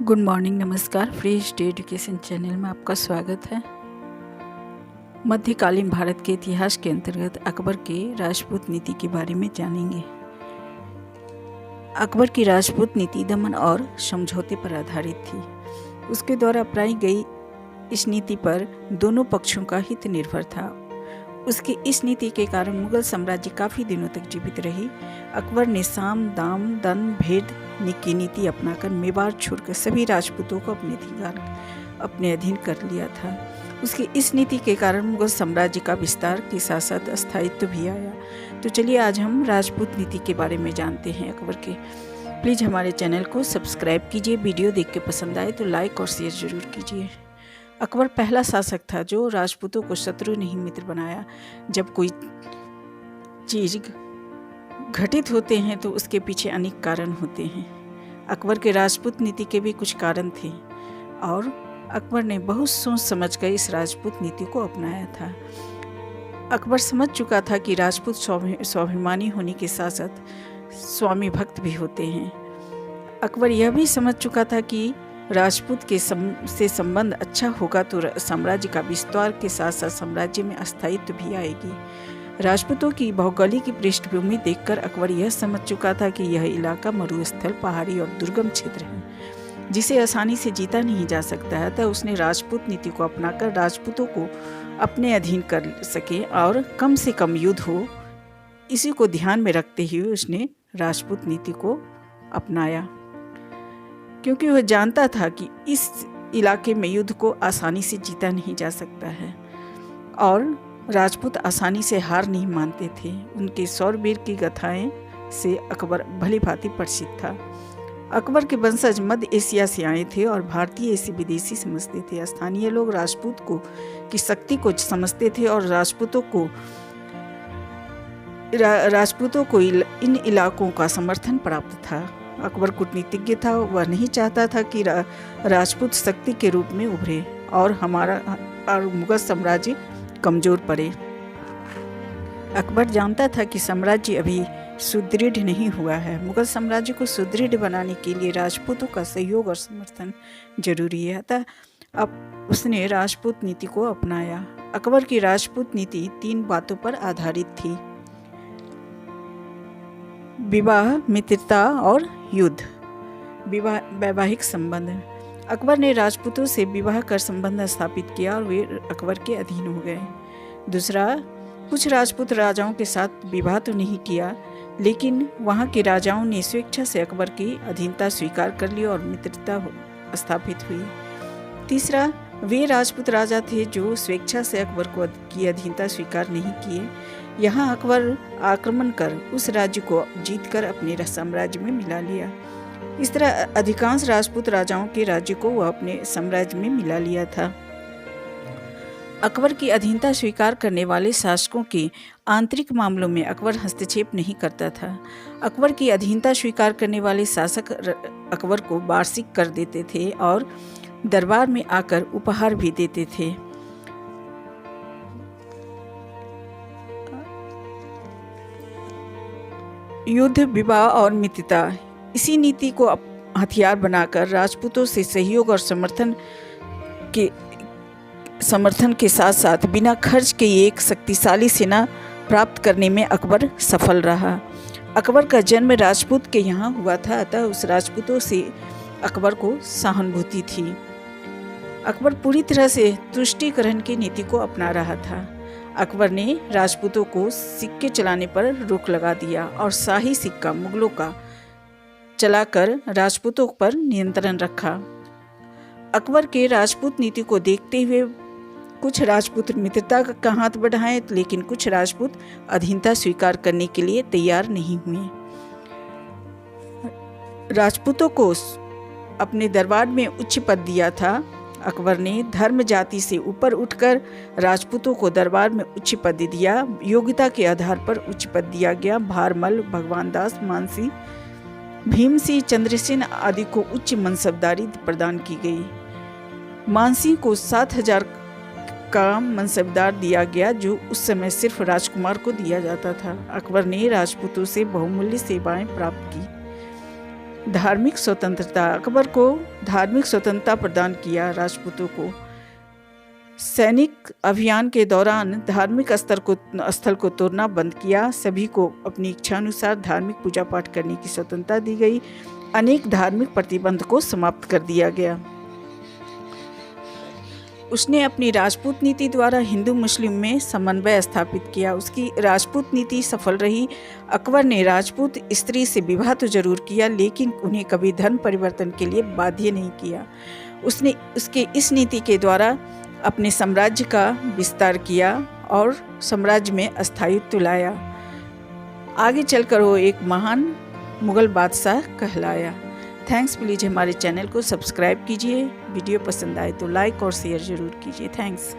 Good morning, नमस्कार। Free history education channel में आपका स्वागत है। मध्यकालीन भारत के इतिहास के अंतर्गत अकबर के राजपूत नीति के बारे में जानेंगे। अकबर की राजपूत नीति दमन और समझौते पर आधारित थी। उसके द्वारा अपनाई गई इस नीति पर दोनों पक्षों का हित निर्भर था। उसकी इस नीति के कारण मुगल साम्राज्य काफ़ी दिनों तक जीवित रही। अकबर ने साम दाम दन भेद की नीति अपनाकर मेवाड़ छोड़कर सभी राजपूतों को अपने अधीन कर लिया था। उसकी इस नीति के कारण मुगल साम्राज्य का विस्तार के साथ साथ स्थायित्व भी आया। तो चलिए आज हम राजपूत नीति के बारे में जानते हैं अकबर के। प्लीज़ हमारे चैनल को सब्सक्राइब कीजिए। वीडियो देख के पसंद आए तो लाइक और शेयर जरूर कीजिए। अकबर पहला शासक था जो राजपूतों को शत्रु नहीं मित्र बनाया। जब कोई चीज़ घटित होते हैं तो उसके पीछे अनेक कारण होते हैं। अकबर के राजपूत नीति के भी कुछ कारण थे और अकबर ने बहुत सोच समझ कर इस राजपूत नीति को अपनाया था। अकबर समझ चुका था कि राजपूत स्वाभिमानी होने के साथ साथ स्वामी भक्त भी होते हैं। अकबर यह भी समझ चुका था कि राजपूत के से संबंध अच्छा होगा तो साम्राज्य का विस्तार के साथ साथ साम्राज्य में स्थायित्व भी आएगी। राजपूतों की भौगोलिक पृष्ठभूमि देखकर अकबर यह समझ चुका था कि यह इलाका मरुस्थल, पहाड़ी और दुर्गम क्षेत्र है जिसे आसानी से जीता नहीं जा सकता है। अतः उसने राजपूत नीति को अपनाकर राजपूतों को अपने अधीन कर सके और कम से कम युद्ध हो, इसी को ध्यान में रखते हुए उसने राजपूत नीति को अपनाया, क्योंकि वह जानता था कि इस इलाके में युद्ध को आसानी से जीता नहीं जा सकता है और राजपूत आसानी से हार नहीं मानते थे। उनके शौरवीर की गाथाएं से अकबर भली भांति परिचित था। अकबर के वंशज मध्य एशिया से आए थे और भारतीय ऐसे विदेशी समझते थे। स्थानीय लोग राजपूत की शक्ति को समझते थे और राजपूतों को इन इलाकों का समर्थन प्राप्त था। अकबर कूटनीतिज्ञ था। वह नहीं चाहता था कि राजपूत शक्ति के रूप में उभरे और मुगल साम्राज्य कमजोर पड़े। अकबर जानता था कि साम्राज्य अभी सुदृढ़ नहीं हुआ है। मुगल साम्राज्य को सुदृढ़ बनाने के लिए राजपूतों का सहयोग और समर्थन जरूरी है। अतः अब उसने राजपूत नीति को अपनाया। अकबर की राजपूत नीति 3 बातों पर आधारित थी: विवाह, मित्रता और युद्ध। वैवाहिक संबंध। अकबर ने राजपूतों से विवाह कर संबंध स्थापित किया और वे अकबर के अधीन हो गए। दूसरा, कुछ राजपूत राजाओं के साथ विवाह तो नहीं किया, लेकिन वहाँ के राजाओं ने स्वेच्छा से अकबर की अधीनता स्वीकार कर ली और मित्रता स्थापित हुई। तीसरा, वे राजपूत राजा थे जो स्वेच्छा से अकबर की अधीनता स्वीकार नहीं किए। यहाँ अकबर आक्रमण कर उस राज्य को जीतकर अपने साम्राज्य में मिला लिया। इस तरह अधिकांश राजपूत राजाओं के राज्य को वह अपने साम्राज्य में मिला लिया था। अकबर की अधीनता स्वीकार करने वाले शासकों के आंतरिक मामलों में अकबर हस्तक्षेप नहीं करता था। अकबर की अधीनता स्वीकार करने वाले शासक अकबर को वार्षिक कर देते थे और दरबार में आकर उपहार भी देते थे। युद्ध, विवाह और मित्रता। इसी नीति को हथियार बनाकर राजपूतों से सहयोग और समर्थन के साथ साथ बिना खर्च के एक शक्तिशाली सेना प्राप्त करने में अकबर सफल रहा। अकबर का जन्म राजपूत के यहाँ हुआ था, अतः उस राजपूतों से अकबर को सहानुभूति थी। अकबर पूरी तरह से तुष्टीकरण की नीति को अपना रहा था। अकबर ने राजपूतों को सिक्के चलाने पर रोक लगा दिया और शाही सिक्का मुगलों का चलाकर राजपूतों पर नियंत्रण रखा। अकबर के राजपूत नीति को देखते हुए कुछ राजपूत मित्रता का हाथ बढ़ाए, लेकिन कुछ राजपूत अधीनता स्वीकार करने के लिए तैयार नहीं हुए। राजपूतों को अपने दरबार में उच्च पद दिया था। अकबर ने धर्म जाति से ऊपर उठकर राजपूतों को दरबार में उच्च पद दिया। योग्यता के आधार पर उच्च पद दिया गया। भारमल, भगवान दास, मानसी, भीमसिंह, चंद्रसेन आदि को उच्च मनसबदारी प्रदान की गई। मानसिंह को 7,000 का मनसबदार दिया गया, जो उस समय सिर्फ राजकुमार को दिया जाता था। अकबर ने राजपूतों से बहुमूल्य सेवाएं प्राप्त की। धार्मिक स्वतंत्रता। अकबर को धार्मिक स्वतंत्रता प्रदान किया राजपूतों को। सैनिक अभियान के दौरान धार्मिक स्थल को तोड़ना बंद किया। सभी को अपनी इच्छानुसार धार्मिक पूजा पाठ करने की स्वतंत्रता दी गई। अनेक धार्मिक प्रतिबंध को समाप्त कर दिया गया। उसने अपनी राजपूत नीति द्वारा हिंदू मुस्लिम में समन्वय स्थापित किया। उसकी राजपूत नीति सफल रही। अकबर ने राजपूत स्त्री से विवाह तो जरूर किया, लेकिन उन्हें कभी धर्म परिवर्तन के लिए बाध्य नहीं किया। उसने उसके इस नीति के द्वारा अपने साम्राज्य का विस्तार किया और साम्राज्य में स्थायित्व लाया। आगे चलकर वो एक महान मुगल बादशाह कहलाया। थैंक्स। प्लीज़ हमारे चैनल को सब्सक्राइब कीजिए। वीडियो पसंद आए तो लाइक और शेयर ज़रूर कीजिए। थैंक्स।